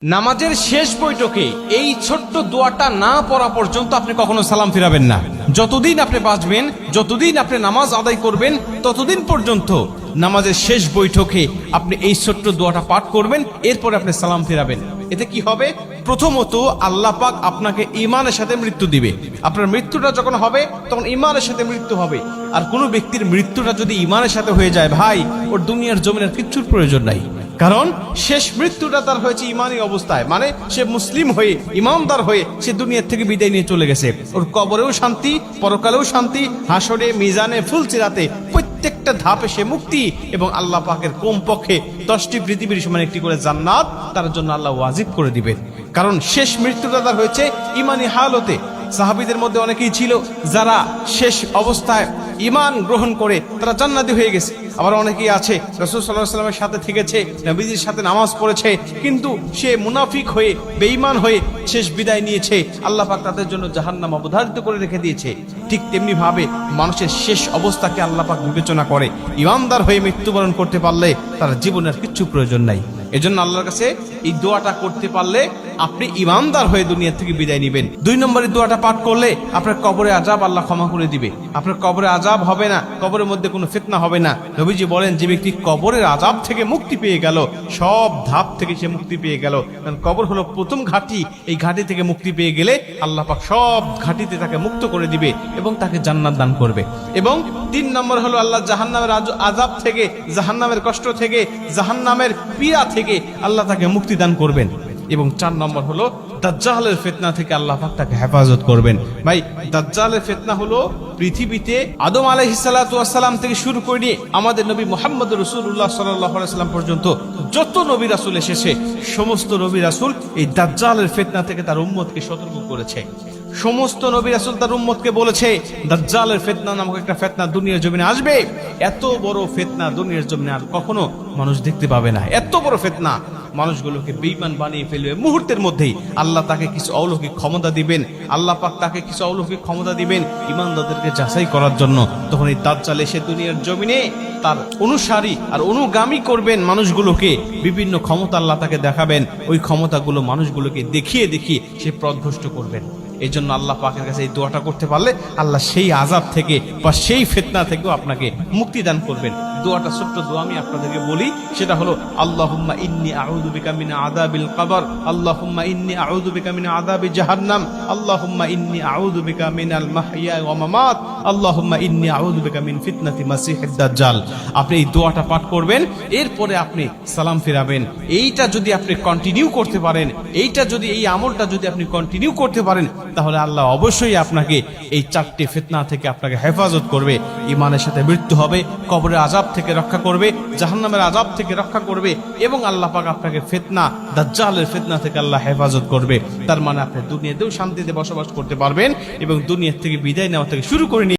নামাজের শেষ বৈঠকে এই ছোট্ট দোয়াটা না পড়া পর্যন্ত আপনি কখনো সালাম ফিরাবেন না। যতদিন আপনি বাঁচবেন, যতদিন আপনি নামাজ আদায় করবেন, ততদিন পর্যন্ত নামাজের শেষ বৈঠকে আপনি এই ছোট্ট দোয়াটা পাঠ করবেন, এরপরে আপনি সালাম ফিরাবেন। এতে কি হবে? প্রথমত আল্লাহ পাক আপনাকে ঈমানের সাথে মৃত্যু দিবে। আপনার মৃত্যুটা যখন হবে তখন ঈমানের সাথে মৃত্যু হবে। আর কোনো ব্যক্তির মৃত্যুটা যদি ঈমানের সাথে হয়ে যায়, ভাই, ওর দুনিয়ার জমিনের কিচ্ছুর প্রয়োজন নাই। কারণ শেষ মৃত্যুটা তার হয়েছে ইমানি অবস্থায়, মানে সে মুসলিম হয়ে, ইমানদার হয়ে সে দুনিয়ার থেকে বিদায় নিয়ে চলে গেছে। ওর কবরেও শান্তি, পরকালেও শান্তি, হাসরে, মিজানে, ফুলসিরাতে প্রত্যেকটা ধাপে সে মুক্তি, এবং আল্লাহ পাকের কমপক্ষে 10টি পৃথিবীর সমান একটি করে জান্নাত তার জন্য আল্লাহ ওয়াজিব করে দিবেন। কারণ শেষ মৃত্যুটা তার হয়েছে ইমানি হালতে। সাহাবীদের মধ্যে অনেকেই ছিল যারা শেষ অবস্থায় ঈমান গ্রহণ করে তারা জান্নাতি হয়ে গেছে। আবার অনেকেই আছে রাসূল সাল্লাল্লাহু আলাইহি ওয়াসাল্লামের সাথে থেকেছে, নবীজির সাথে নামাজ পড়েছে, কিন্তু সে মুনাফিক হয়ে, বেঈমান হয়ে শেষ বিদায় নিয়েছে। আল্লাহ পাক তাদের জন্য জাহান্নাম অবধারিত করে রেখে দিয়েছে। ঠিক তেমনি ভাবে মানুষের শেষ অবস্থাকে আল্লাহ পাক বিবেচনা করে। ঈমানদার হয়ে মৃত্যুবরণ করতে পারলে তার জীবনের কিচ্ছু প্রয়োজন নাই। এজন্য আল্লাহর কাছে এই দোয়াটা করতে পারলে আপনি ঈমানদার হয়ে দুনিয়া থেকে বিদায় নেবেন। 2 নম্বরের দোয়াটা পাঠ করলে আপনার কবরে আযাব আল্লাহ ক্ষমা করে দিবে। আপনার কবরে আযাব হবে না, কবরের মধ্যে কোনো ফিতনা হবে না। নবীজি বলেন, যে ব্যক্তি কবরের আযাব থেকে মুক্তি পেয়ে গেল, সব ধাপ থেকে সে মুক্তি পেয়ে গেল। কারণ কবর হলো প্রথম ঘাঁটি। এই ঘাঁটি থেকে মুক্তি পেয়ে গেলে আল্লাহ পাক সব ঘাঁটিতে তাকে মুক্ত করে দিবে এবং তাকে জান্নাত দান করবে। এবং 3 নম্বর হলো আল্লাহ জাহান্নামের আযাব থেকে, জাহান্নামের কষ্ট থেকে, জাহান্নামের পীড়া থেকে আল্লাহ তাকে মুক্তি দান করবেন। এবং 4 নম্বর হলো দাজ্জালের ফিতনা থেকে আল্লাহ পাক তাকে হেফাজত করবেন। ভাই, দাজ্জালের ফিতনা হলো পৃথিবীতে আদম আলাইহিস সালাতু ওয়াস সালাম থেকে শুরু করে নিয়ে আমাদের নবী মুহাম্মদ রাসূলুল্লাহ সাল্লাল্লাহু আলাইহি ওয়াসাল্লাম পর্যন্ত যত নবী রাসূল এসেছে, সমস্ত নবী রাসূল এই দাজ্জালের ফিতনা থেকে তার উম্মতকে সতর্ক করেছে। সমস্ত নবী রাসূল তার উম্মতকে বলেছে, দাজ্জালের ফিতনা নামক একটা ফিতনা দুনিয়ার জমিনে আসবে। এত বড় ফিতনা দুনিয়ার জমিনে আর কখনো মানুষ দেখতে পাবে না। এত বড় ফিতনা মানুষগুলোকে বেঈমান বানিয়ে ফেলবে মুহূর্তের মধ্যেই। আল্লাহ তাকে কিছু অলৌকিক ক্ষমতা দিবেন, আল্লাহ পাক তাকে কিছু অলৌকিক ক্ষমতা দিবেন ঈমানদারদেরকে যাচাই করার জন্য। তখন এই দাজ্জাল এসে দুনিয়ার জমিনে তার অনুসারী আর অনুগামী করবেন মানুষগুলোকে। বিভিন্ন ক্ষমতা আল্লাহ তাকে দেখাবেন, ওই ক্ষমতাগুলো মানুষগুলোকে দেখিয়ে দেখিয়ে সে পথভ্রষ্ট করবেন। এই জন্য আল্লাহ পাকের কাছে এই দোয়াটা করতে পারলে আল্লাহ সেই আযাব থেকে বা সেই ফিতনা থেকেও আপনাকে মুক্তি দান করবেন। দোয়াটা ছোট্ট দোয়া আমি আপনাদেরকে বলি, সেটা হলো আল্লাহুম্মা ইন্নী আউযু বিকা মিন আযাবিল কবর, আল্লাহুম্মা ইন্নী আউযু বিকা মিন আযাবি জাহান্নাম, আল্লাহুম্মা ইন্নী আউযু বিকা মিনাল মাহইয়া ওয়া মামাত, আল্লাহুম্মা ইন্নী আউযু বিকা মিন ফিতনাতি মাসিহিদ দাজ্জাল। আপনি এই দোয়াটা পাঠ করবেন, এরপরে আপনি সালাম ফিরাবেন। এইটা যদি আপনি কন্টিনিউ করতে পারেন, এই আমলটা যদি আপনি কন্টিনিউ করতে পারেন, তাহলে আল্লাহ অবশ্যই আপনাকে এই 4টি ফিতনা থেকে আপনাকে হেফাজত করবে। ঈমানের সাথে মৃত্যু হবে, কবরের আযাব থেকে রক্ষা করবে, জাহান্নামের আযাব থেকে রক্ষা করবে, এবং আল্লাহ পাক আপনাকে ফিতনা, দাজ্জালের ফিতনা থেকে আল্লাহ হেফাজত করবে। তার মানে আপনি দুনিয়াতেও শান্তিতে বসবাস করতে পারবেন এবং দুনিয়া থেকে বিদায় নেওয়া থেকে শুরু করে